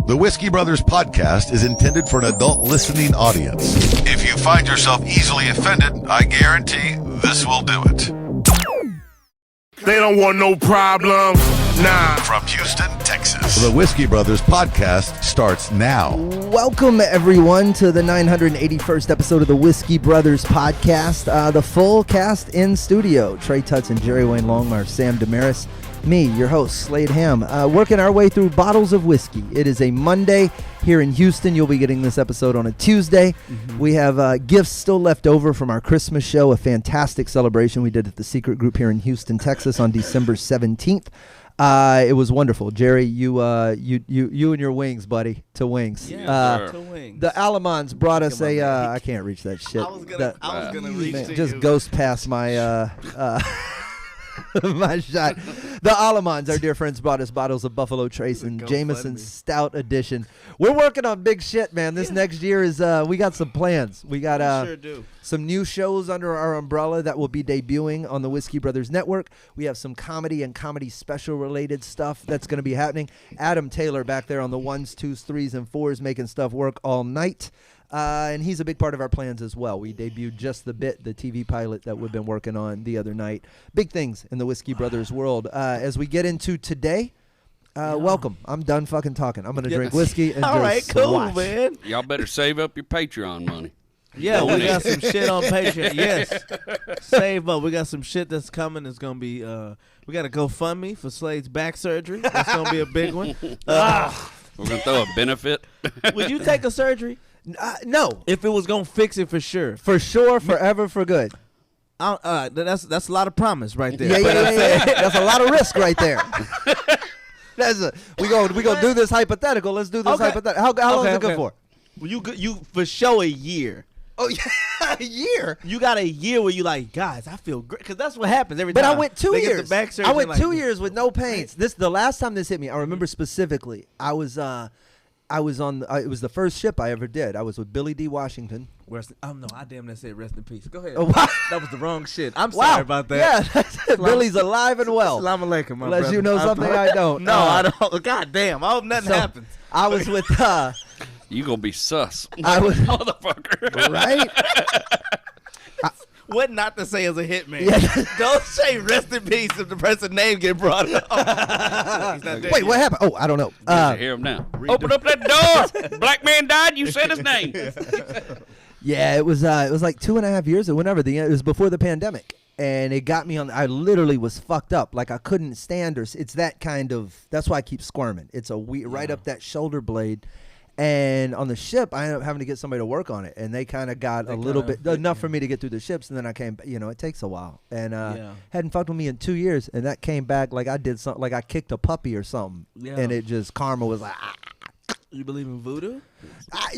The Whiskey Brothers podcast is intended for an adult listening audience. If you find yourself easily offended, I guarantee this will do it. They don't want no problems, nah. From Houston, Texas, the Whiskey Brothers podcast starts now. Welcome, everyone, to the 981st episode of the Whiskey Brothers podcast. The full cast in studio. Trey Tutts and Jerry Wayne Longmire, Sam Damaris. Me, your host, Slade Ham, working our way through bottles of whiskey. It is a Monday here in Houston. You'll be getting this episode on a Tuesday. We have gifts still left over from our Christmas show, a fantastic celebration we did at the Secret Group here in Houston, Texas on December 17th. It was wonderful. Jerry, you and your wings, buddy, to Wings. Yeah, to Wings. The Alamans brought us I can't reach that shit. I was gonna reach man, to just you. ghost past my my shot. The Alamans, our dear friends, brought us bottles of Buffalo Trace and Jameson Stout Edition. We're working on big shit, man. This next year is we got some plans. We got sure do. some new shows under our umbrella that will be debuting on the Whiskey Brothers Network. We have some comedy and comedy special related stuff that's going to be happening. Adam Taylor back there on the 1s, 2s, 3s, and 4s making stuff work all night. And he's a big part of our plans as well. We debuted Just the Bit, the TV pilot that we've been working on the other night. Big things in the Whiskey Brothers world. As we get into today, welcome. I'm done fucking talking. I'm going to drink whiskey and All right, just cool, watch. man. Y'all better save up your Patreon money. Yeah, we got some shit on Patreon. Yes, save up. We got some shit that's coming. It's gonna be. We got a GoFundMe for Slade's back surgery. That's gonna be a big one. We're gonna throw a benefit. Would you take a surgery? No. If it was gonna fix it for sure. For sure, forever, for good. That's a lot of promise right there. Yeah. That's a lot of risk right there. We gonna do this hypothetical. Let's do this hypothetical. How long is it good for? Well, you for sure a year. Oh yeah, a year. You got a year where you like, guys, I feel great, because that's what happens every But time. I went 2 They get years. the back surgery I went like, 2 years with no pains. The last time this hit me, I remember specifically. I was on. It was the first ship I ever did. I was with Billy D. Washington. no, I damn near said rest in peace. Go ahead. Oh, wow. That was the wrong shit. I'm Wow. sorry about that. Yeah, Billy's alive and well. Salam alaikum, my Unless brother. you know something I don't. No, I don't. God damn. I hope nothing happens. I was with You gonna be sus. I was Motherfucker. right. What not to say as a hitman? Yeah. Don't say rest in peace if the person's name get brought up. He's not dead Wait, yet. what happened? Oh, I don't know. You hear him now. Open up that door. Black man died. You said his name. Yeah, it was like 2.5 years or whenever. It was before the pandemic, and it got me on. I literally was fucked up. Like I couldn't stand her. It's that kind of. That's why I keep squirming. It's right up that shoulder blade. And on the ship, I ended up having to get somebody to work on it, and they kind of got a little bit enough for me to get through the ships, and then I came. It takes a while, and hadn't fucked with me in 2 years, and that came back like I did something, like I kicked a puppy or something, and it just karma was like. You believe in voodoo?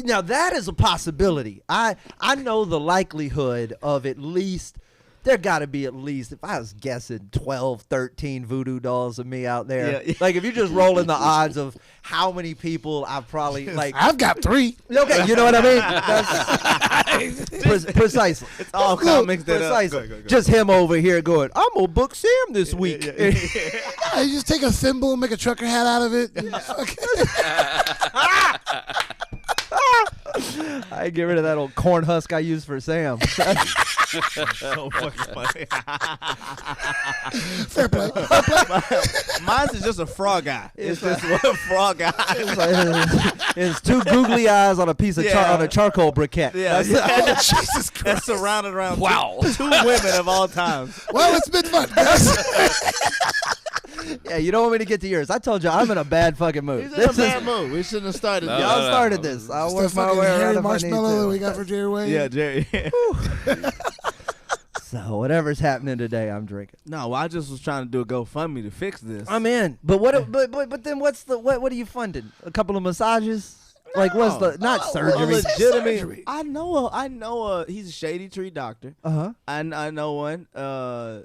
Now that is a possibility. I know the likelihood of at least. There got to be at least, if I was guessing, 12, 13 voodoo dolls of me out there. Yeah. Like, if you just roll in the odds of how many people I've probably, like... I've got 3. Okay, you know what I mean? That's precisely. It's all comics that Precisely. Go. Just him over here going, I'm going to book Sam this week. You just take a thimble, make a trucker hat out of it. I get rid of that old corn husk I used for Sam. So fucking funny. Fair play. Mine's is just a frog eye. It's just one frog eye. It's two googly eyes on a piece of on a charcoal briquette. Yeah, Jesus Christ. that's surrounded around Wow. two women of all times. Well, it's been fun, guys. Yeah, you don't want me to get to yours. I told you I'm in a bad fucking mood. He's in a bad mood. We shouldn't have started. No, this. Y'all no, started no. this. I'll It's work the my fucking way around hairy if I need marshmallow that we to. got for Jerry Wayne. Yeah, Jerry. So whatever's happening today, I'm drinking. No, well, I just was trying to do a GoFundMe to fix this. I'm in. But what? But then what's the what are you funding? A couple of massages? Like what's the not surgery? Legitimate. I know. He's a shady tree doctor. Uh-huh. I know one.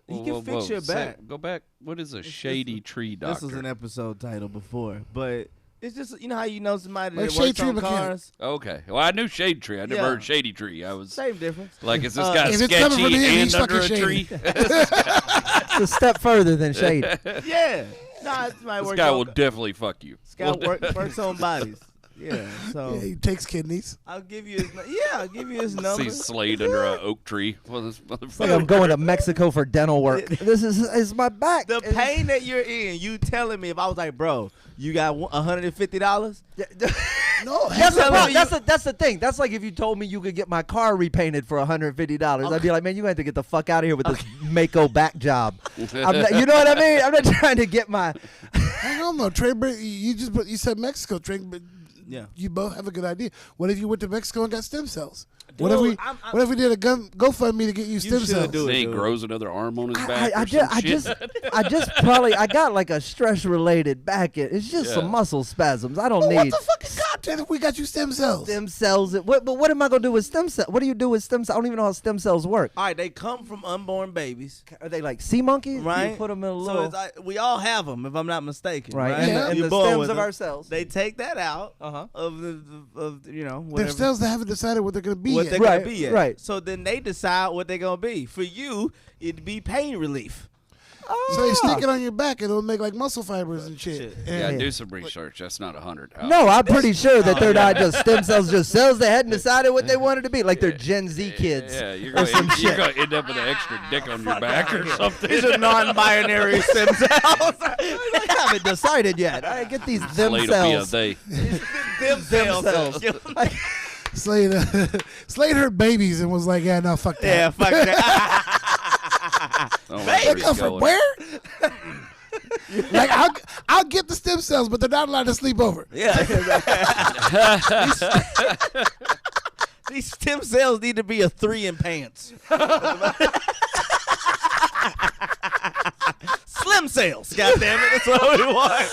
He can fix your back. Go back. What is a shady tree doctor? This was an episode title before, but it's just how you know somebody Like that shade works tree on mechanic. cars. Okay. Well, I knew shade tree. I never Yeah. heard shady tree. I was Same difference. like, is this guy If it's coming from sketchy him, and he's under a fucking tree? shady. It's a step further than shade. Yeah. Nah, it's my This work. guy will definitely fuck you. This guy works on bodies. Yeah, so Yeah, he takes kidneys. I'll give you his number. See Slade under an oak tree. Well, this It's like I'm motherfucker. going to Mexico for dental work. This is my back. The pain that you're in, you telling me if I was like, bro, you got $150? No, That's, telling me that's the thing. That's like if you told me you could get my car repainted for $150. I'd be like, man, you have to get the fuck out of here with this Mako back job. I'm not, you know what I mean? I'm not trying to get my. hang on though, Trey. You said Mexico, Trey, but Yeah. you both have a good idea. What if you went to Mexico and got stem cells? Dude, what if we did a GoFundMe to get you stem should cells? do it. He grows another arm on his back. I got like a stress related back. It's just some muscle spasms. I don't Well, need what the fuck is God if we got you stem cells? stem cells. But what am I gonna do with stem cells? What do you do with stem cells? I don't even know how stem cells work. All right, they come from unborn babies, Are they like sea monkeys? right? You put them in a So little. it's like, we all have them, if I'm not mistaken, Right, right? and the You're born stems with of them. our cells. They take that out Uh-huh. of They're whatever. cells that haven't decided what they're going to be what yet. they're Right, gonna be yet. right. So then they decide what they're gonna be. For you, it'd be pain relief. So they stick it on your back and it'll make like muscle fibers and shit. Yeah, And do some research. That's not 100. No, I'm pretty sure that they're not just stem cells, just cells that hadn't decided what they wanted to be, like they're Gen Z kids. Yeah, you're or going some to shit. end up with an extra dick on your back or something. These are non-binary stem cells. I haven't decided yet. I get these them Slade will be a cells. they. Them cells. Slade heard babies and was like, yeah, no, fuck that. Yeah, fuck that. Oh, They come from where? Like I'll get the stem cells, but they're not allowed to sleep over. Yeah. These stem cells need to be a 3 in pants. Slim cells, goddamn it! That's what we want.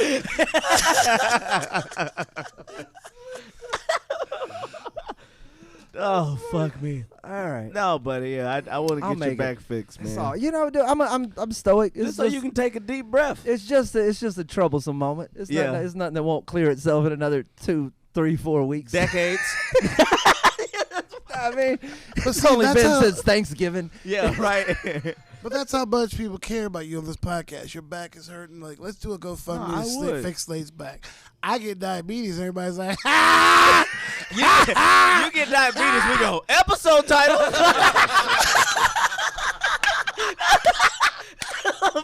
Oh fuck me! All right. No, buddy, yeah, I want to I'll get your make it. back fixed, man. So, you know, dude, I'm stoic. Just so you can take a deep breath. It's just a troublesome moment. It's Yeah. nothing, it's nothing that won't clear itself in another 2, 3, 4 weeks. Decades. I mean, But it's see, only that's been how- since Thanksgiving. Yeah, right. But that's how much people care about you on this podcast. Your back is hurting. Like, let's do a GoFundMe No, I to would. fix Slade's back. I get diabetes. Everybody's like, ah! You get diabetes, we go, episode title.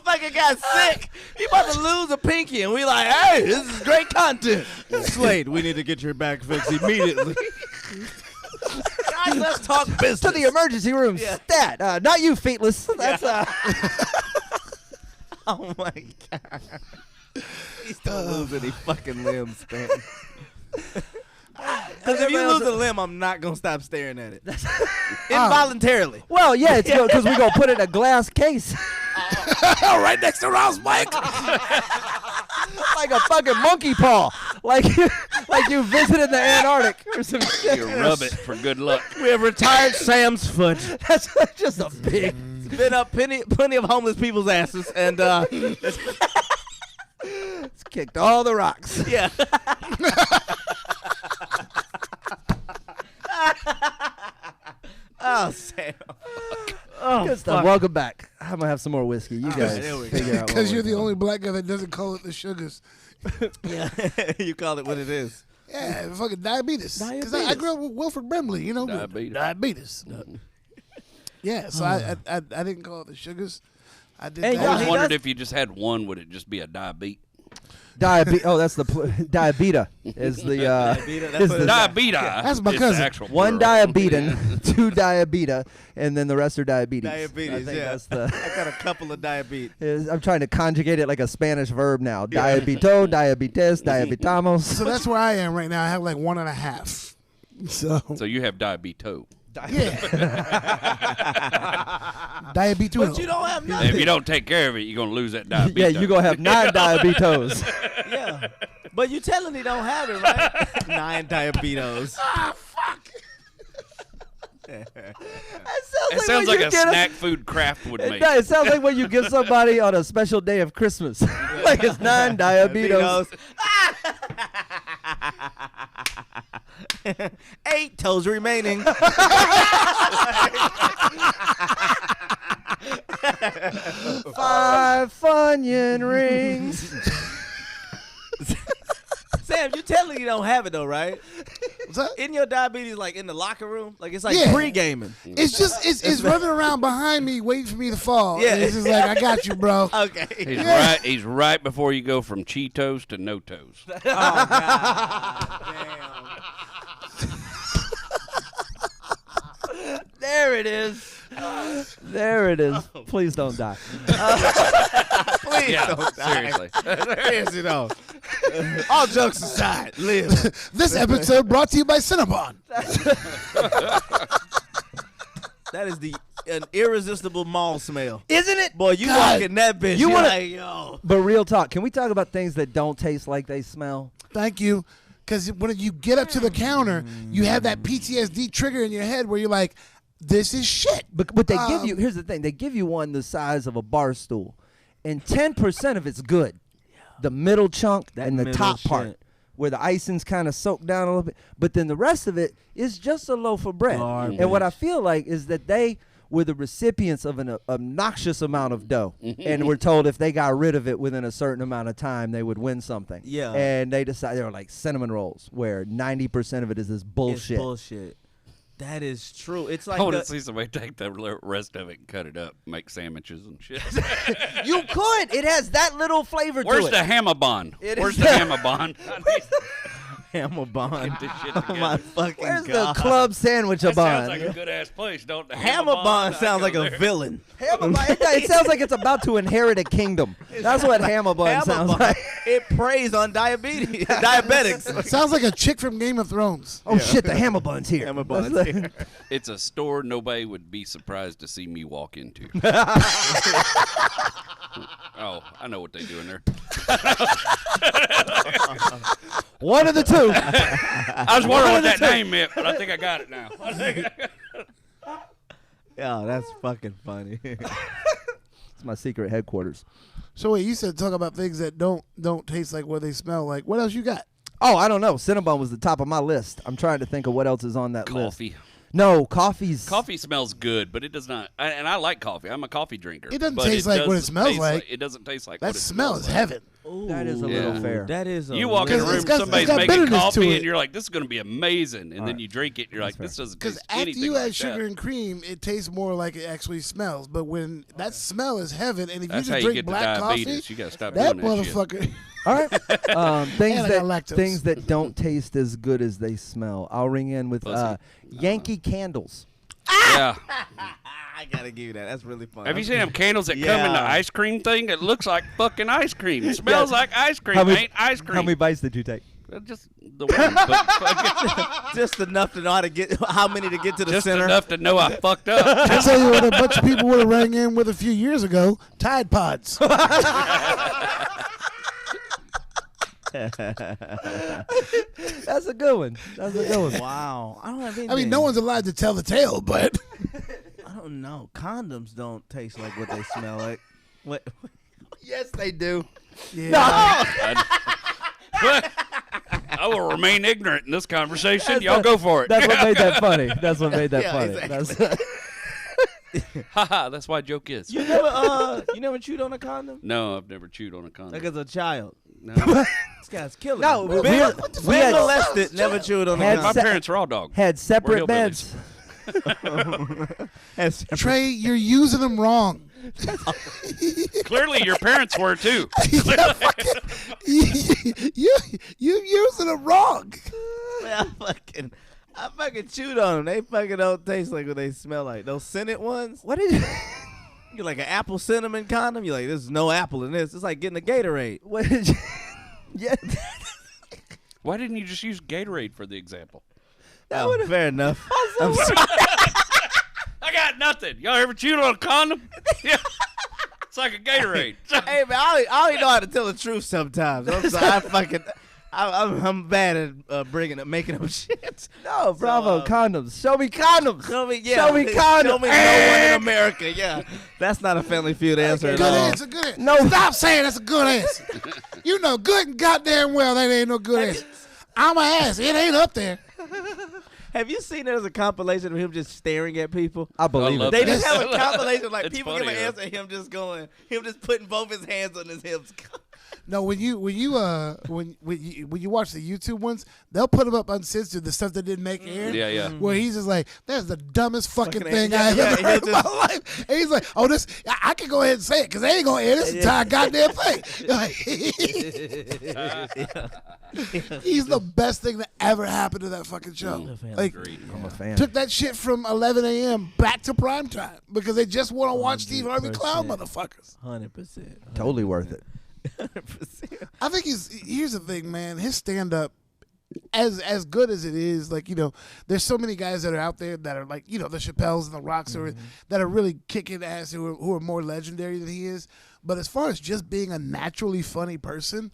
Fucking got sick. He about to lose a pinky, and we like, hey, this is great content. Slade, we need to get your back fixed immediately. Guys, let's talk business. To the emergency room. Yeah. Stat. Not you, feetless. That's Oh my god. He's still losing any fucking limbs, man. Because if you lose a limb, I'm not going to stop staring at it. Involuntarily. Well, yeah, it's because we're going to put it in a glass case. right next to Ross Mike. Like a fucking monkey paw. Like you visited the Antarctic or some shit. You rub it for good luck. We have retired Sam's foot. That's just a big. Been up plenty of homeless people's asses, and It's kicked all the rocks. yeah. Oh, Sam. Oh, Good stuff. fuck. Welcome back. I'm gonna have some more whiskey. You guys there we go. figure out. Because you're the only black guy that doesn't call it the sugars. Yeah. You call it what it is. Yeah, fucking diabetes. Because I Diabetes. grew up with Wilford Brimley, you know. Diabetes. Diabetes. Yeah, so I didn't call it the sugars. I did Hey, that. y'all, I always he wondered does- if you just had one, would it just be a diabetes? Diabetes. Oh, that's the diabeta is the Diabeta, is the Diabetes. That's my is the cousin. actual one plural. diabetan, 2 diabeta, and then the rest are diabetes. Diabetes, I think yeah. that's the. I got a couple of diabetes. I'm trying to conjugate it like a Spanish verb now. Diabito, diabetes, diabetamos. So that's where I am right now. I have like 1.5. So So you have diabetes. yeah, diabetes. But you don't have And nothing. if you don't take care of it, you're going to lose that diabetes. Yeah, you're going to have 9 diabetos. Yeah. But you telling he don't have it, right? 9 diabetes. It sounds like a snack food Kraft would make. It sounds like what you give somebody on a special day of Christmas. Like it's 9 diabetos. 8 toes remaining. 5 Funyun rings. Sam, you telling he don't have it though, right? What's that? Isn't your diabetes like in the locker room? Like it's like Yeah. pre-gaming. It's just it's running around behind me, waiting for me to fall. Yeah. And it's just like I got you, bro. Okay. He's right before you go from Cheetos to no toes. Oh God. Damn. There it is. There it is. Please don't die. Please don't die. Seriously. Seriously though. All jokes aside, live. This episode brought to you by Cinnabon. That is an irresistible mall smell. Isn't it? Boy, you God. walk in that bitch. You You wanna- like, yo. But real talk, can we talk about things that don't taste like they smell? Thank you. Because when you get up to the counter, you have that PTSD trigger in your head where you're like, this is shit. But they give you, here's the thing, they give you one the size of a bar stool, and 10% of it's good. The middle chunk That and the middle top part, shit. where the icing's kind of soaked down a little bit. But then the rest of it is just a loaf of bread. Garbage. And what I feel like is that they were the recipients of an obnoxious amount of dough, and were told if they got rid of it within a certain amount of time, they would win something. Yeah. And they decided, they were like cinnamon rolls, where 90% of it is this bullshit. It's bullshit. That is true. It's like I want the- to see somebody take the rest of it and cut it up, make sandwiches and shit. You could. It has that little flavor Where's to the it. Hamabun? It Where's is- the Hamabun? Hamabun. Get this shit Oh together. my fucking Where's God. the club sandwich That sounds bun? like a good ass place, don't the Hamabun sounds like a villain. villain. It sounds like it's about to inherit a kingdom. That's what Hamabun sounds Hamabun. like. It preys on diabetes, diabetics. Sounds like a chick from Game of Thrones. Oh shit, the Hamabun's here. Hamabun's That's here. It's a store nobody would be surprised to see me walk into. Oh, I know what they do in there. One of the two. I was wondering what that name meant, but I think I got it now. Yeah, that's fucking funny. It's my secret headquarters. So wait, you said talk about things that don't taste like what they smell like. What else you got? Oh, I don't know. Cinnabon was the top of my list. I'm trying to think of what else is on that list. Coffee. No, coffee's. Coffee smells good, but it does not. And I like coffee. I'm a coffee drinker. It doesn't but taste like what it doesn't smells taste like. It doesn't taste like That what it smell smells is like. heaven. That is a Yeah. little fair. That is. You walk in a Because room, it's got somebody's making bitterness to coffee, it. and you're like, "This is going to be amazing," and then you drink it, and you're like, "This doesn't Because taste after anything you like add sugar that." and cream, it tastes more like it actually smells. But when that smell is heaven, and if That's you how just you drink get the black diabetes. coffee, You got to stop that doing that shit. motherfucker. All right. And I got lactose. Things that don't taste as good as they smell. I'll ring in with Pussy. Yankee candles. Yeah. I gotta give you that. That's really funny. Have you seen them candles that come in the Yeah. ice cream thing? It looks like fucking ice cream. It smells like ice cream. How many- Ain't ice cream. How many bites did you take? Just the one. But fucking, just enough to know how to get how many to get to the just center? enough to know I fucked up. I tell you what, a bunch of people would have rang in with a few years ago. Tide Pods. That's a good one. That's a good one. Wow. I don't have anything. I mean, no one's allowed to tell the tale, but I don't know. Condoms don't taste like what they smell like. What? Yes, they do. I will remain ignorant in this conversation. Y'all go for it. That's what made that funny. That's what made that Yeah, funny. exactly. Haha, that's why joke is. You never chewed on a condom? No, I've never chewed on a condom. Like as a child. No. This guy's killing No, me. we Been had- we had- molested, never chewed on a had My condom. parents are all dogs. Had We're separate hillbillies. beds. Trey, you're using them wrong. Clearly, your parents were too. you using them wrong. Man, I fucking chewed on them. They fucking don't taste like what they smell like. Those scented ones. What did you? You're like an apple cinnamon condom. You're like, there's no apple in this. It's like getting a Gatorade. What did you? Yeah. Why didn't you just use Gatorade for the example? Oh, fair enough. I'm sorry. I got nothing. Y'all ever chewed on a condom? Yeah. It's like a Gatorade. Hey man, I only know how to tell the truth sometimes. I'm sorry. I'm bad at making up shit. No, bravo, condoms. Show me condoms. Show me, Show me condoms. Show me no one in America. Yeah, that's not a Family Feud answer at Good all. answer, good answer. No. Stop saying that's a good answer. You know good and goddamn well that ain't no good answer. I'ma ask. It ain't up there. Have you seen there's a compilation of him just staring at people? I believe love it. They just have a compilation of like It's people funny, give an though. answer, him just putting both his hands on his hips. No, when you watch the YouTube ones, they'll put them up uncensored, the stuff that didn't make air. Yeah, yeah. Where he's just like, that's the dumbest fucking thing yeah, I yeah, ever heard in he'll my life. And he's like, oh, this, I can go ahead and say it because they ain't gonna air this entire goddamn thing. Like, he's the best thing that ever happened to that fucking show. Like, I'm a fan. took that shit from 11 a.m. back to prime time because they just want to watch Steve Harvey clown 100%. motherfuckers. 100%. Totally worth it. 100%. I think here's the thing, man. His stand up, as good as it is, like, you know, there's so many guys that are out there that are like, you know, the Chappelles and the Rocks that are really kicking ass who are more legendary than he is. But as far as just being a naturally funny person,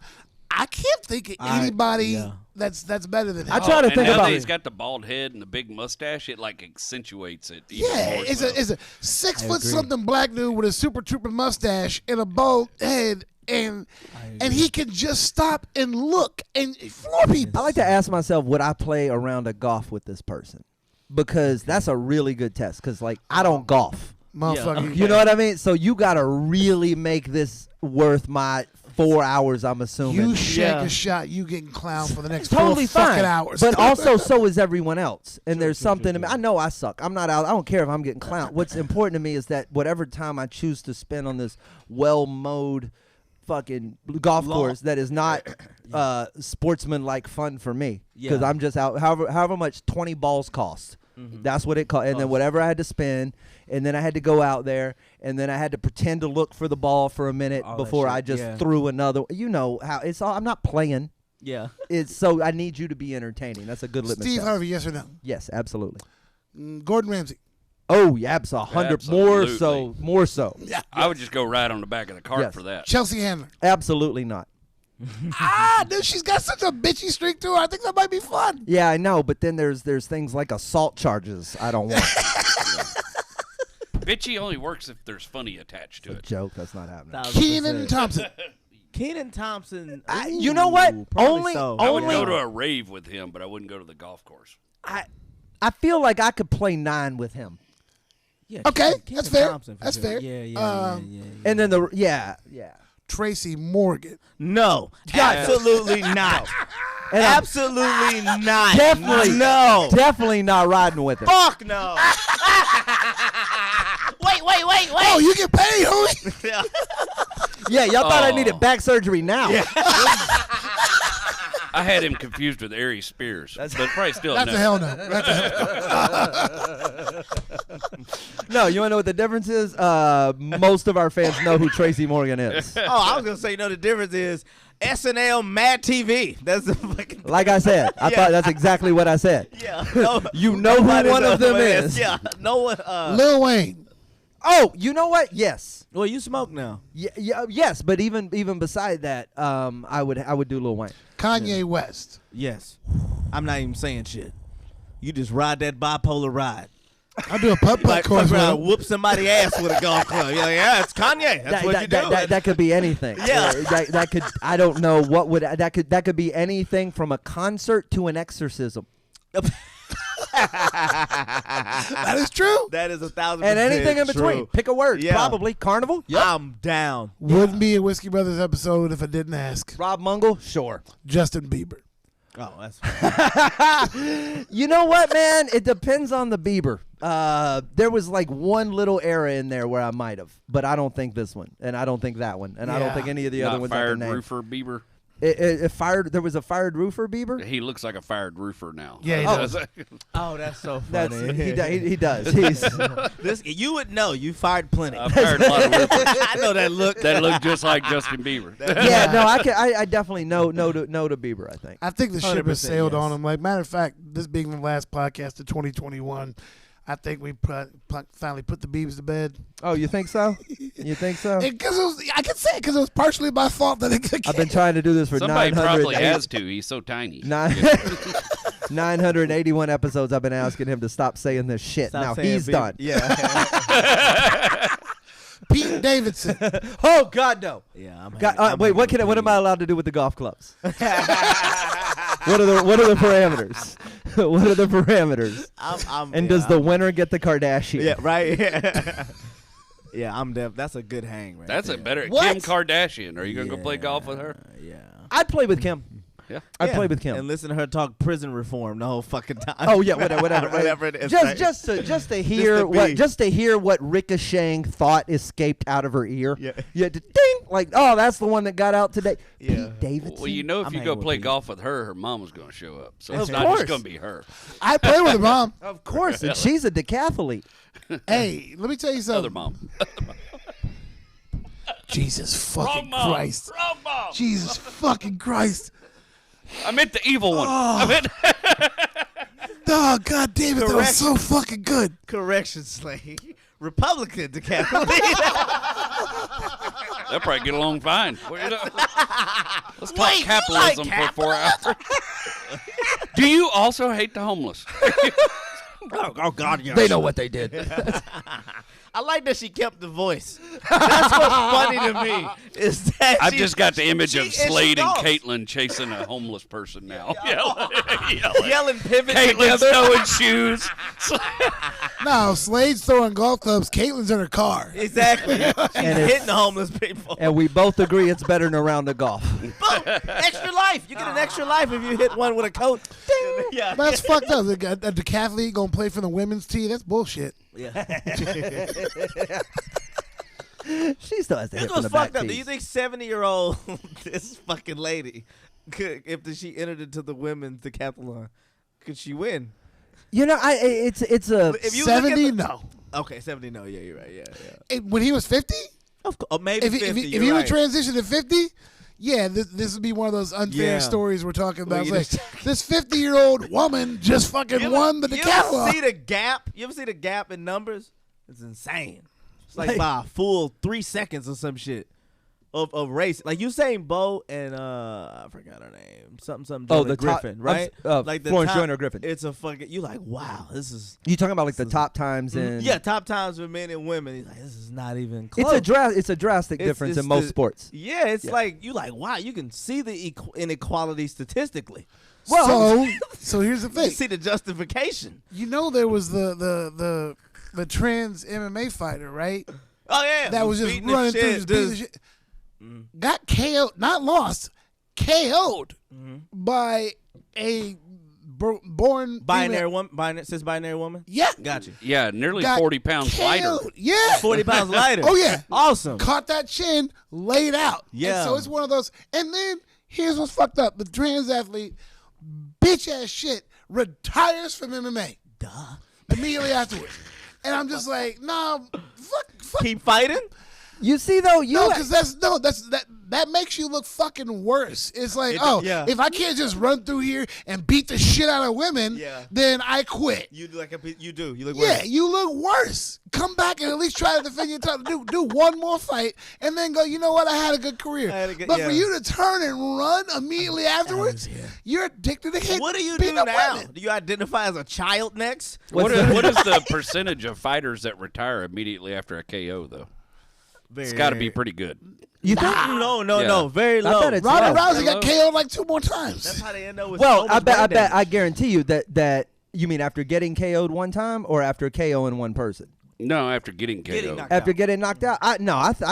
I can't think of anybody that's better than him. I try to and think now about that he's got the bald head and the big mustache, it like accentuates it. Even Yeah, more it's so. a 6 foot something black dude with a super trooper mustache and a bald head, and he can just stop and look and floor people. I like to ask myself, would I play a round of golf with this person? Because that's a really good test. Because, like, I don't golf. Motherfucker. You know what I mean? So you got to really make this worth my 4 hours, I'm assuming. You shake a shot, you getting clowned for the next Totally 4 fucking fine. hours. But also, so is everyone else. And there's something to me. I know I suck. I'm not out. I don't care if I'm getting clowned. What's important to me is that whatever time I choose to spend on this well-mowed fucking golf course that is not sportsman-like fun for me. Because I'm just out, however much 20 balls cost. That's what it cost. And then whatever I had to spend, and then I had to go out there, and then I had to pretend to look for the ball for a minute before I just threw another. You know how it's all. I'm not playing. Yeah. It's so I need you to be entertaining. That's a good litmus Steve test. Harvey, yes or no? Yes, absolutely. Gordon Ramsay. Oh, yeah, 100 more Absolutely. more so. Yeah. I would just go right on the back of the cart Yes. for that. Chelsea Handler. Absolutely not. Dude, she's got such a bitchy streak to her. I think that might be fun. Yeah, I know, but then there's things like assault charges I don't want. Bitchy only works if there's funny attached to it. Joke, that's not happening. Keenan Thompson. Keenan Thompson. You know what? Probably Only- so. I would Only- go to a rave with him, but I wouldn't go to the golf course. I feel like I could play 9 with him. Yeah, Okay, Keenan that's fair. Thompson for That's sure. fair. Yeah. And then yeah. Tracy Morgan. No, absolutely not. And I'm Absolutely not. definitely no. definitely not riding with him. Fuck no. wait. Oh, you get paid, homie. Yeah, y'all thought I Oh. needed back surgery now. I had him confused with Aries Spears, but probably still That's no. a hell no. That's a hell No, you want to know what the difference is? Most of our fans know who Tracy Morgan is. Oh, I was gonna say, no. The difference is SNL Mad TV. That's the fucking. Like I said, I thought that's exactly what I said. Yeah. No, You know who nobody one of knows them who it is. Yeah. No one. Lil Wayne. Oh, you know what? Yes. Well, you smoke now. Yes, but even beside that, I would do Lil Wayne. Kanye West. Yes. I'm not even saying shit. You just ride that bipolar ride. I'll do a putt-putt Like course fuck with around, him. whoop somebody ass with a golf club. You're like, yeah, it's Kanye. That's what you do. That could be anything. Yeah. That could. I don't know what would that could be anything from a concert to an exorcism. That is true. That is 1,000% And anything in between. true. Pick a word. Yeah. Probably carnival. I'm down. Wouldn't be a Whiskey Brothers episode if I didn't ask. Rob Mungle. Sure. Justin Bieber. Oh, that's You know what, man? It depends on the Bieber. There was like one little era in there where I might have, but I don't think this one, and I don't think that one, and I don't Yeah. think any of the Not other ones I fired can name. roofer Bieber. It fired. There was a fired roofer Bieber. He looks like a fired roofer now. Yeah, he does. Oh, that's so That's funny. he does. He's This, you would know. You fired plenty. I've fired a lot of roofers I know that look. that look just like Justin Bieber. yeah. No, I definitely know to Bieber. I think. I think the ship has 100% sailed yes. on him. Like, matter of fact, this being the last podcast of 2021, I think we finally put the Biebs to bed. Oh, you think so? You think so? Because I can say it because it was partially my fault that it I've been trying to do this for Somebody 900. probably has to. He's so tiny. 981 episodes. I've been asking him to stop saying this shit. Stop now saying he's Bieber. done. Yeah. Pete Davidson. Oh God, no. Yeah. Wait, what am I allowed to do with the golf clubs? What are the parameters? What are the parameters? And does the winner get the Kardashian? Yeah. Right. Yeah, that's a good hang, right? That's there. a better What? Kim Kardashian. Are you gonna go play golf with her? Yeah. I'd play with Kim. Yeah. I'd play with Kim. And listen to her talk prison reform the whole fucking time. Oh yeah, whatever, Whatever it is. Just to hear what ricocheting thought escaped out of her ear. Yeah. Ding, like that's the one that got out today. Yeah. Pete Davidson. Well, you know, if I'm you hanging go with play Pete. golf with her, her mom was going to show up. So it's Of not course. just going to be her. I play with her mom. Of course, and she's a decathlete. Hey, let me tell you Other something. mom. Jesus Wrong fucking mom. Christ. Wrong mom. Jesus fucking Christ. I meant the evil one. I meant Oh, God damn it. That was so fucking good. Correction, Slade. Republican decathlete. they'll probably get along fine. What you know? Let's talk capitalism for 4 hours. Do you also hate the homeless? oh God, yeah. They know what they did. I like that she kept the voice. That's what's funny to me. Is that I've she- just got the image of she- and she Slade and golfs. Caitlin chasing a homeless person now. yelling pivot Caitlin together. throwing shoes. No, Slade's throwing golf clubs. Caitlin's in her car. Exactly. She's And it's- hitting the homeless people. And we both agree it's better than a round of golf. Boom! Extra life. You get an extra life if you hit one with a coat. Ding. Yeah. That's fucked up. A decathlete going to play for the women's team. That's bullshit. She still has to hit This from was the back fucked up. Do tees. you think 70-year-old this fucking lady could, if she entered into the women's decathlon, could she win? You know, it's a. If you look at 70? the- No. Okay, 70. No, yeah, you're right. Yeah. When he was 50? Of course, maybe If 50. he you're would right. transition to 50, yeah, this would be one of those unfair Yeah. stories we're talking about. Well, It's you like, this 50-year-old woman just fucking won the You ever decathlon. see the gap? You ever see the gap in numbers? It's insane. It's like by a full 3 seconds or some shit of race. Like Usain Bolt and I forgot her name. Something. Oh, Joyner the top- Griffin, right? like the Florence top- Joyner Griffin. It's a fucking. You like wow. This is You talking about like the top times in? yeah. Top times for men and women. He's like this is not even close. It's a drastic difference it's in most the- sports. Yeah, it's like you like wow. You can see the inequality statistically. So here's the You thing. can see the justification. You know there was the trans MMA fighter, right? Oh yeah, That was just beating the running through, shit, just beating the shit. Got KO'd, not lost, KO'd by a born binary female. woman, binary woman. Yeah, Got you. Yeah, nearly Got 40 pounds lighter. KO'd. Yeah, 40 pounds lighter. Oh, yeah. Awesome. caught that chin, laid out. Yeah. And so it's one of those. And then here's what's fucked up: the trans athlete, bitch ass shit, retires from MMA. Duh. Immediately afterwards. And I'm just like, nah, fuck. Keep fighting. You see though, No, because that makes you look fucking worse. It's like, yeah. if I can't just run through here and beat the shit out of women, Yeah. then I quit. You do you do. You look Yeah, worse. you look worse. Come back and at least try to defend your title. Do one more fight and then go, you know what? I had a good career. But for you to turn and run immediately afterwards, you're addicted to hit. What do you beating do up now? women. Do you identify as a child next? What is the percentage of fighters that retire immediately after a KO, though? It's got to be pretty good. you think? No. Very low. bet it's Ronda low. Rousey got KO'd like 2 more times. That's how they end up with Well, so I much bet brain damage. I guarantee you that you mean after getting KO'd one time or after KOing one person? No, after getting KO. Getting knocked After out. getting knocked out? I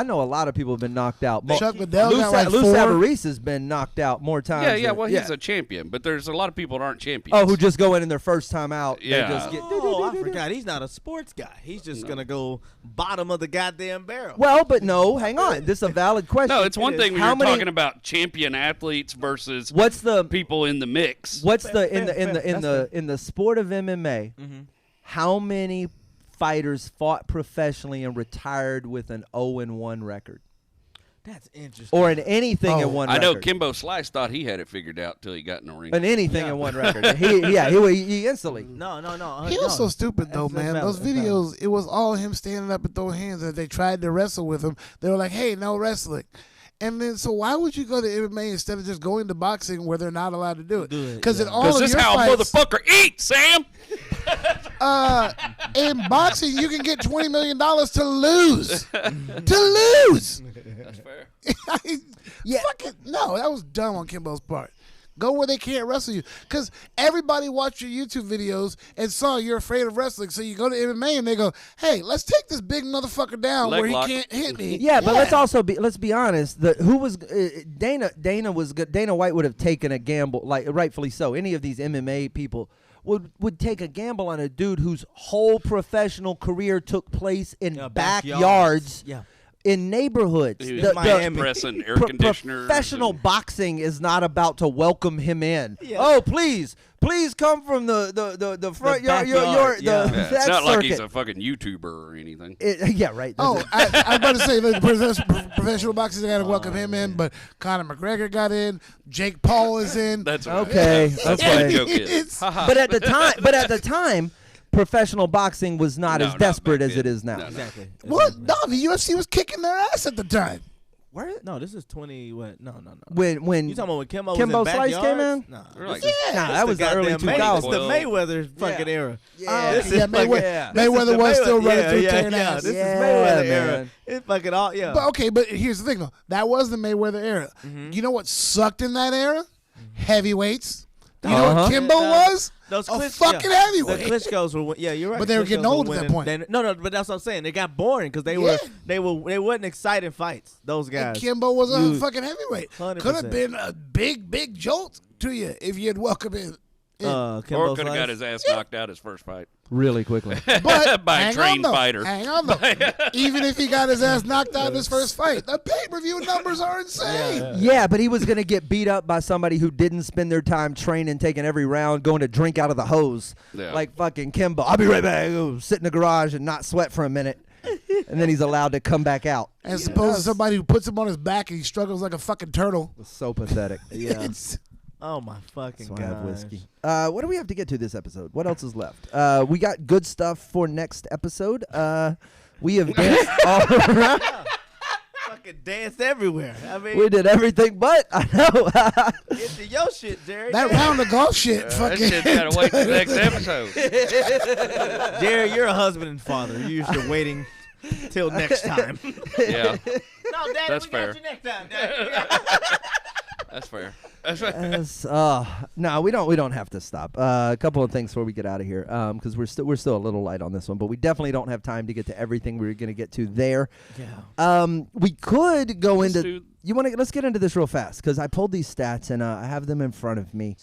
know a lot of people have been knocked out. Chuck Liddell Lou got like Lou 4. Savarese has been knocked out more times. Yeah, than- well, he's a champion, but there's a lot of people that aren't champions. Oh, who just go in their first time out. They Yeah. just get, Oh, I forgot. He's not a sports guy. He's just gonna go bottom of the goddamn barrel. Well, but no, hang on. This is a valid question. No, it's one thing when How you're many- talking about champion athletes versus What's the people in the mix. what's the in the in fair. the in the in the sport of MMA? How many fighters fought professionally and retired with an 0-1 record, That's interesting. or in anything in one I record? know Kimbo Slice thought he had it figured out till he got in the ring. In anything in one record. He instantly. No. He was no. so stupid though, That's man. valid. Those That's valid. videos, it was all him standing up and throwing hands. And they tried to wrestle with him. They were like, "Hey, no wrestling." And then, so why would you go to MMA instead of just going to boxing where they're not allowed to do it? Because in all Because of this your is how a fights, motherfucker eats, Sam. in boxing, you can get $20 million to lose. To lose. That's fair. Yeah. Fucking, no, that was dumb on Kimbo's part. Go where they can't wrestle you. Because everybody watched your YouTube videos and saw you're afraid of wrestling. So you go to MMA and they go, hey, let's take this big motherfucker down Leg where lock. he can't hit me. Yeah, but let's be honest. Who was Dana was good. Dana White would have taken a gamble, like rightfully so. Any of these MMA people would take a gamble on a dude whose whole professional career took place in backyards. Yeah. In neighborhoods. He was pressing air conditioners. Professional boxing is not about to welcome him in. Yeah. Oh, please come from the front yard. It's not like he's a fucking YouTuber or anything. Yeah, right. Oh, I was about to say the professional boxers got to welcome him in, but Conor McGregor got in. Jake Paul is in. That's okay. That's what the joke is. But at the time, professional boxing was not as desperate as it is now. No. Exactly. What? No, the UFC was kicking their ass at the time. Where? No, this is 20. What? No. When You talking about when Kimbo Kimbo was in Slice came backyards? in? No. Like, that was the early This 2000s. the Mayweather fucking era. Yeah. Mayweather was still running through tearing ass. This Yeah, is Mayweather man. era. It's fucking all, yeah. But here's the thing though. That was the Mayweather era. You know what sucked in that era? Heavyweights. You know what Kimbo was? Those a fucking heavyweight. The Klitschko's were, you're right. But they were getting Klitschko's old were at that winning. point. No, but that's what I'm saying. They got boring because they wasn't exciting fights. Those guys. And Kimbo was a fucking heavyweight. 100%. Could have been a big jolt to you if you had welcomed him. or Kimbo could have Slice. got his ass knocked out his first fight. Really quickly. But By a hang trained on, though. fighter. Hang on though. Even if he got his ass knocked out in his first fight, the pay-per-view numbers are insane. Yeah, but he was going to get beat up by somebody who didn't spend their time training, taking every round, going to drink out of the hose. Yeah. Like fucking Kimbo. I'll be right back. Go sit in the garage and not sweat for a minute. And then he's allowed to come back out. As opposed to somebody who puts him on his back and he struggles like a fucking turtle. It's so pathetic. Yeah. It's- Oh my fucking That's why I god. have whiskey. What do we have to get to this episode? What else is left? We got good stuff for next episode. We have danced all around. Fucking danced everywhere. I mean, We did everything but. I know. into your shit, Jerry. that round of golf shit That fucking. shit's got to wait till the next episode. Jerry, you're a husband and father. You're used to waiting till next time. Yeah, No, Daddy, That's we fair. got you next time, Daddy. that's fair. That's fair. No, we don't have to stop. A couple of things before we get out of here, because we're still a little light on this one, but we definitely don't have time to get to everything we were going to get to there. Yeah. We could go Let's into. Let's get into this real fast because I pulled these stats and I have them in front of me.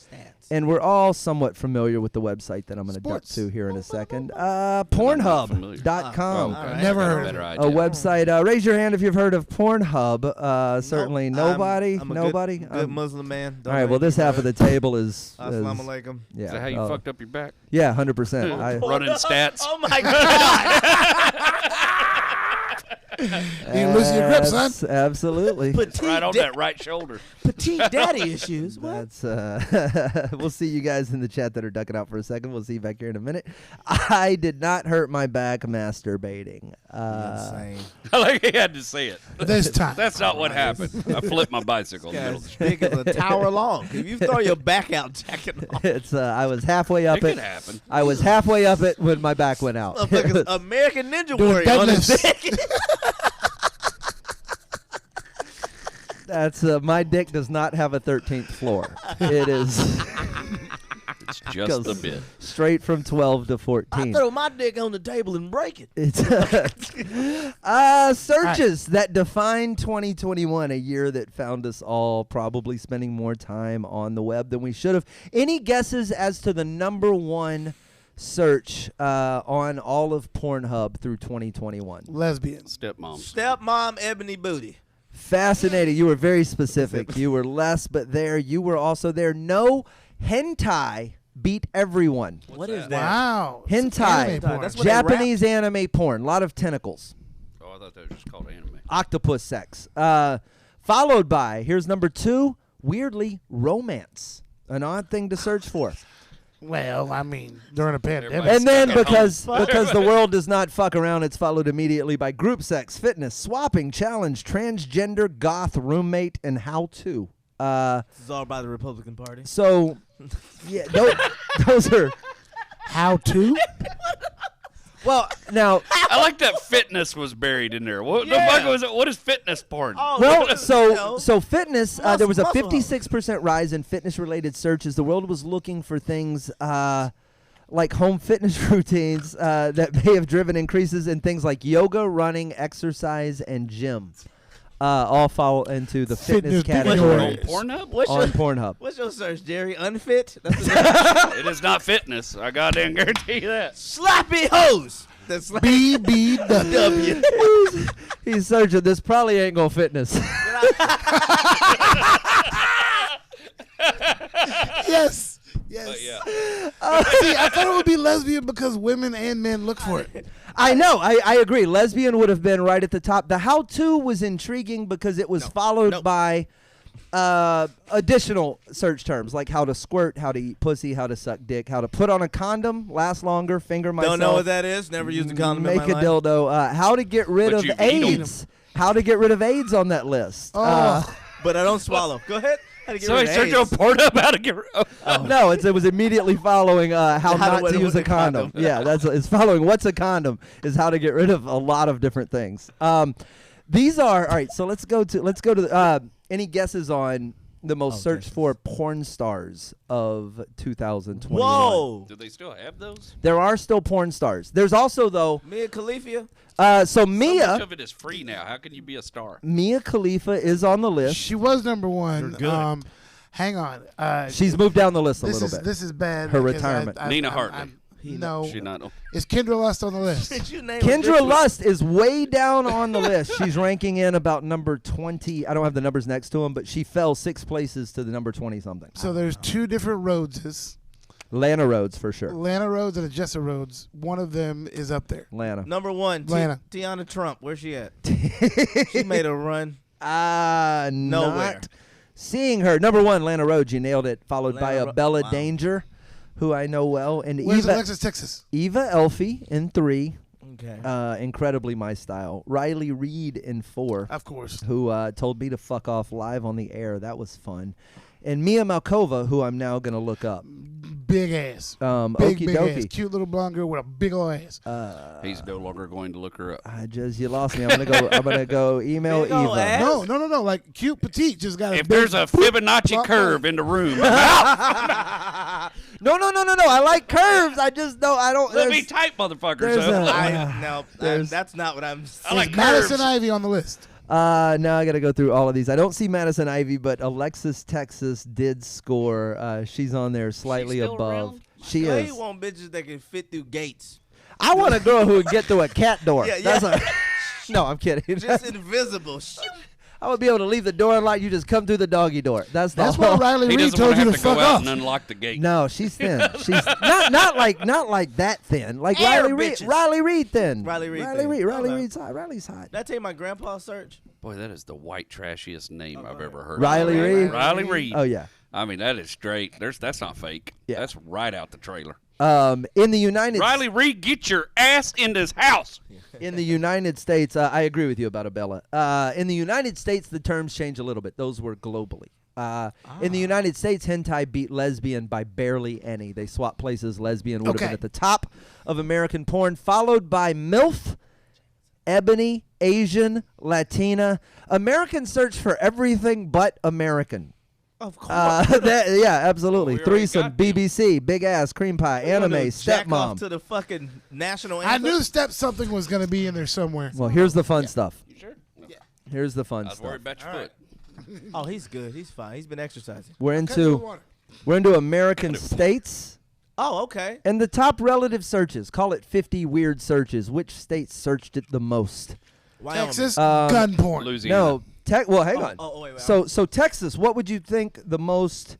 And we're all somewhat familiar with the website that I'm going to duck Sports. to here in a second. familiar. PornHub.com. Oh, okay. Never I got heard better of A idea. website. Raise your hand if you've heard of PornHub. Certainly nobody. I'm a Nobody. Good Muslim man. All right. Well, this half of the table is. Assalamu alaikum. Yeah. Is that how you fucked up your back? Yeah, 100%. Running stats. Oh my god. You losing your grip, son. Absolutely. Petite, Right on that right shoulder. petite daddy issues. What? That's we'll see you guys in the chat that are ducking out for a second. We'll see you back here in a minute. I did not hurt my back masturbating. Insane. I like he had to say it. This time. That's not what happened. I flipped my bicycle in the middle of the As street. big as a tower long. If you throw your back out, jacking off. It's I was halfway up It it. could happen. I was halfway up it when my back went out. Motherfucker's American Ninja Doing Warrior on his deadlifts. dick. That's my dick does not have a 13th floor. It is It's just a bit. straight from 12 to I 14. throw my dick on the table and break it. It's searches that define 2021, a year that found us all probably spending more time on the web than we should have. Any guesses as to the number one search on all of Pornhub through 2021? Lesbians. Stepmom. Stepmom Ebony Booty. Fascinating. You were very specific. You were less, but there. You were also there. No, hentai beat everyone. What is that? Wow. Hentai. Anime porn. That's what they Japanese anime porn. A lot of tentacles. Oh, I thought that was just called anime. Octopus sex. Followed by, here's number 2, weirdly, romance. An odd thing to search for. Well, I mean, during a pandemic. Everybody- And then Stuck at because the world does not fuck around, it's followed immediately by group sex, fitness, swapping, challenge, transgender, goth, roommate, and how to. This is all by the Republican Party. So, yeah, those are How to? Well, now, I like that fitness was buried in there. What the fuck was it? What is fitness porn? well, so fitness. There was a muscle 56% rise in fitness-related searches. The world was looking for things like home fitness routines that may have driven increases in things like yoga, running, exercise, and gym. All fall into the fitness category On PornHub? on Pornhub. What's your search, Jerry? Unfit? That's what It is not fitness. I goddamn guarantee you that. Slappy hose. That's like BBW. He's searching. This probably ain't gonna fitness. Yes. But yeah. See, I thought it would be lesbian because women and men look for it. I know. I agree. Lesbian would have been right at the top. The how-to was intriguing because it was followed by additional search terms like how to squirt, how to eat pussy, how to suck dick, how to put on a condom, last longer, finger myself. Don't know what that is. Never used a condom Make in my a life. dildo. How to get rid But of you've eaten 'em. AIDS. How to get rid of AIDS on that list. Oh. But I don't swallow. Go ahead. How to get Somebody rid of search on AIDS. PornHub how to get rid of. No, it was immediately following how not to to use a with a condom. condom. Yeah, it's following what's a condom is how to get rid of a lot of different things. These are all right. So let's go to any guesses on the most searched for porn stars of 2021? Whoa. Do they still have those? There are still porn stars. There's also though. Mia Khalifa. So So much Mia of it is free now. How can you be a star? Khalifa is on the list. She was number one. You're good. Hang on. She's moved down the list a this little is bit. this is bad. Her because retirement. Nina Hartley. No. She not. Is Kendra Lust on the list? Did you name Kendra her? Lust is way down on the list. She's ranking in about number 20. I don't have the numbers next to him, but she fell 6 places to the number 20-something. So there's two different Rhodeses. Lana Rhodes for sure. Lana Rhodes and Jessa Rhodes. One of them is up there. Lana. Number one, Atlanta. Tiana Trump. Where's she at? She made a run. Nowhere. Nowhere. Seeing her. Number one, Lana Rhodes. You nailed it. Followed by Lana a Bella wow. Danger, who I know well. And Where's Eva, Alexis, Texas? Eva Elfie in 3. Okay. Incredibly my style. Riley Reid in 4. Of course. Who told me to fuck off live on the air. That was fun. And Mia Malkova, who I'm now going to look up. Big ass. Big Okie ass. dokie. Cute little blonde girl with a big old ass. He's no longer going to look her up. You lost me. I'm gonna go email Big ol' Eva. ass? No. Like cute petite just got a If big there's a Fibonacci Fuck curve off. in the room, I'm out. No. I like curves. I just don't. I don't. Let me there's- type, motherfucker. there's So. a- That's not what I'm I like Madison curves. Ivy on the list. Now I got to go through all of these. I don't see Madison Ivy, but Alexis Texas did score. She's on there slightly still above. around? She I is. want bitches that can fit through gates. I want a girl who can get through a cat door. Yeah. That's no, I'm kidding. Just invisible. I would be able to leave the door unlocked. You just come through the doggy door. That's That's all. why Riley He Reid doesn't told want you to to have to go fuck out off. and unlock the gate. No, she's thin. She's not like that thin. Like Air Riley Reid. bitches. Riley Reid thin. Riley Reid Riley thin. Reid. Riley Okay. Reid's hot. Riley's hot. Did I tell you my grandpa's search? Boy, that is the white trashiest name I've ever heard. Riley of. Reid? Riley Reid. Oh yeah. I mean, that is straight. That's not fake. Yeah. That's right out the trailer. In the United Riley Reid, get your ass in this house. In the United States, I agree with you about Abella. In the United States, the terms change a little bit. Those were globally. In the United States, hentai beat lesbian by barely any. They swapped places. Lesbian would have been Okay. at the top of American porn, followed by MILF, Ebony, Asian, Latina. Americans search for everything but American. Of course. Yeah, absolutely. Well, we already Threesome, got them. BBC, Big Ass, Cream Pie, Anime, Jack off Stepmom. to the fucking national I anthem. knew Step Something was going to be in there somewhere. Well, here's the fun stuff. You sure? Here's the fun I was stuff. worried about your foot. Oh, he's good. He's fine. He's been exercising. We're Cut the into water. American states. Oh, okay. And the top relative searches, call it 50 weird searches. Which states searched it the most? Wyoming. Texas, gun porn. Louisiana. No, well, hang on. wait. So Texas, what would you think the most,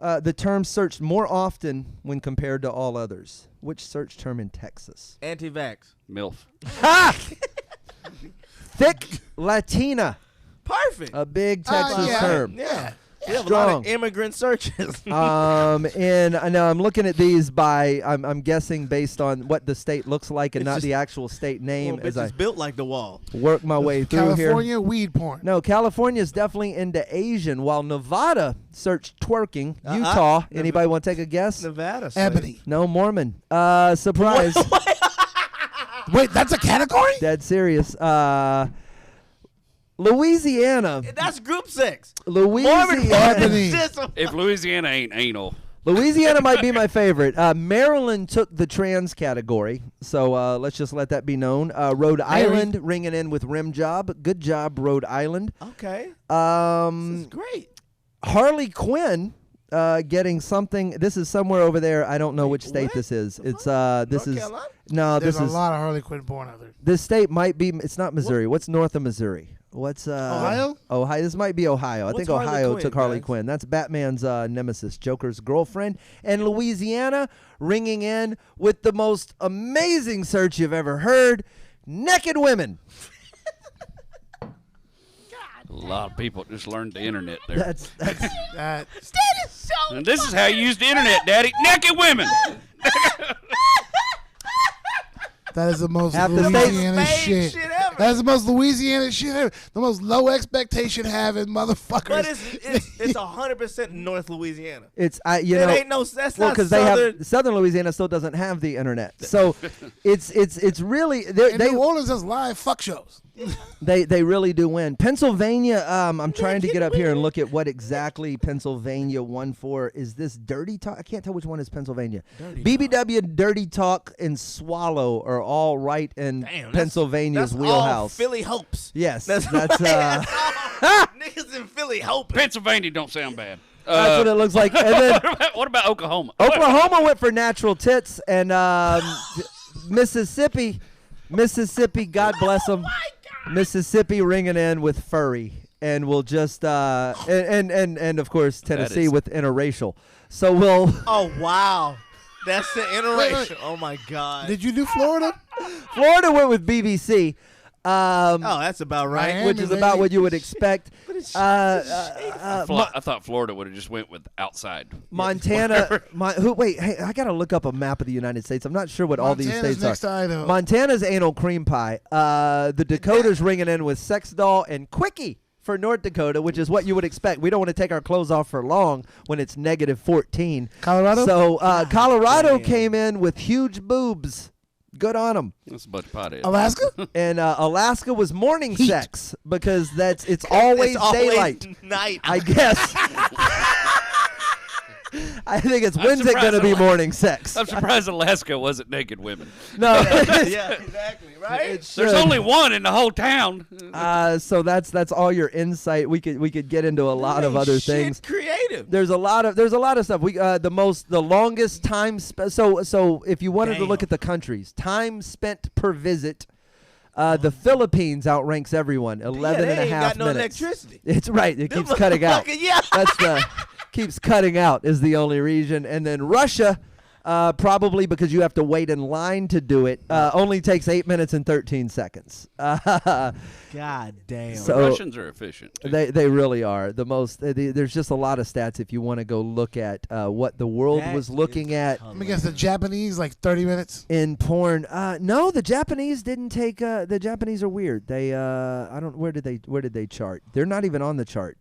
the term searched more often when compared to all others? Which search term in Texas? Anti-vax. MILF. Thick Latina, Perfect. a big Texas yeah. term. Yeah. We have a lot Strong. of immigrant searches. And I know I'm looking at these by I'm guessing based on what the state looks like and It's not just the actual state name Little as I bitches built like the wall. work my way through here. California, weed porn. No, California is definitely into Asian, while Nevada searched twerking. Utah, anybody want to take a guess? Nevada. Ebony. No, Mormon. Surprise. Wait, that's a category? Dead serious. Louisiana. That's group sex. Louisiana. If Louisiana ain't anal. Louisiana might be my favorite. Maryland took the trans category, so let's just let that be known. Rhode Island ringing in with rim job. Good job, Rhode Island. Okay. This is great. Harley Quinn getting something. This is somewhere over there. I don't know which state this is. It's this is Carolina? no. There's This a is lot of Harley Quinn born out there. this state might be. It's not Missouri. What's north of Missouri? What's Ohio? Ohio. This might be Ohio. I What's think Harley Ohio Quinn, took Harley guys? Quinn. That's Batman's nemesis, Joker's girlfriend. And Louisiana ringing in with the most amazing search you've ever heard: naked women. A lot of people just learned the internet there. That's That And this is how you use the internet, Daddy. Naked women. that is the most Half the Louisiana states- shit. shit ever. That is the most Louisiana shit ever. The most low expectation having motherfuckers. But it's 100% North Louisiana. it's It ain't no. That's well, not because southern. Southern Louisiana still doesn't have the internet, so it's really and they New Orleans has live fuck shows. They really do win. Pennsylvania, I'm trying to get up here and look at what exactly Pennsylvania won for. Is this Dirty Talk? I can't tell which one is Pennsylvania. BBW, Dirty Talk, and Swallow are all right in Damn, Pennsylvania's that's wheelhouse. All Philly hopes. Yes, That's that's niggas in Philly hoping. Pennsylvania don't sound bad. that's what it looks like. And then What about Oklahoma? Oklahoma went for natural tits, and Mississippi, God bless them. Mississippi ringing in with furry, and we'll just and of course Tennessee is- with interracial. So we'll Oh wow, that's the interracial. Oh my god. Did you do Florida? Florida went with BBC, Oh, that's about right. Miami, which is about baby. what you would expect. I thought Florida would have just went with outside. Montana, wait, hey, I gotta look up a map of the United States. I'm not sure what all these Montana's states next to are. Idaho. Montana's anal cream pie. The Dakotas ringing in with sex doll and quickie for North Dakota, which is what you would expect. We don't want to take our clothes off for long when it's negative 14. Colorado? So Colorado came in with huge boobs. Good on them. That's a bunch of potheads. Alaska? And Alaska was morning sex because it's always daylight. Night. I guess. I think it's I'm Wednesday going to be surprised morning sex. I'm surprised Alaska wasn't naked women. No. Yeah, exactly. Right. It There's should. only one in the whole town. So that's all your insight. We could get into a lot of other things. Creative. There's a lot of stuff. We the longest time so if you wanted to look at the countries, time spent per visit, the Philippines outranks everyone. 11 and a ain't half got no minutes. electricity. It's right. It keeps cutting out. Yeah. That's the keeps cutting out is the only region. And then Russia, probably because you have to wait in line to do it, only takes 8 minutes and 13 seconds. God damn. So- Russians are efficient. too. They really are the most. There's just a lot of stats if you want to go look at what the world That was looking is at Let me guess, the Japanese, like 30 minutes. in porn. No, the Japanese didn't take. The Japanese are weird. They I don't. Where did they chart? They're not even on the chart.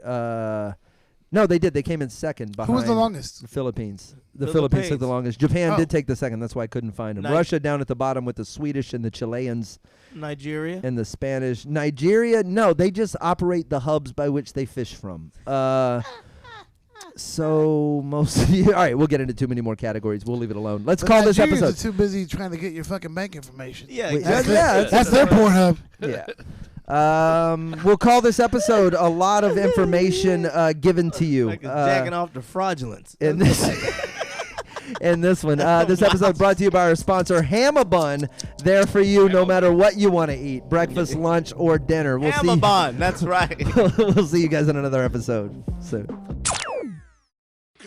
No, they did. They came in second behind. Who was the longest? The Philippines. The Philippines took the longest. Japan Oh. did take the second. That's why I couldn't find them. Nice. Russia down at the bottom with the Swedish and the Chileans Nigeria. and the Spanish. Nigeria, no, they just operate the hubs by which they fish from. So most of you. All right, we'll get into too many more categories. We'll leave it alone. Let's The call this Nigerians episode. are too busy trying to get your fucking bank information. Yeah, Wait, exactly. That's their Pornhub. Yeah. We'll call this episode a lot of information given to you. Like jacking off the fraudulence. In this in this one. This episode brought to you by our sponsor, Hamabun. There for you no matter what you want to eat, breakfast, lunch, or dinner. We'll see. Hamabun. That's right. We'll see you guys in another episode soon.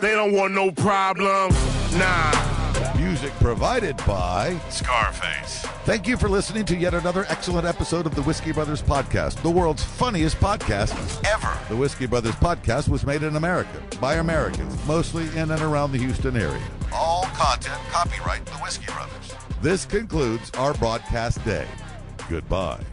They don't want no problem. Nah. Music provided by Scarface. Thank you for listening to yet another excellent episode of the Whiskey Brothers Podcast, the world's funniest podcast ever. The Whiskey Brothers Podcast was made in America by Americans, mostly in and around the Houston area. All content copyright the Whiskey Brothers. This concludes our broadcast day. Goodbye.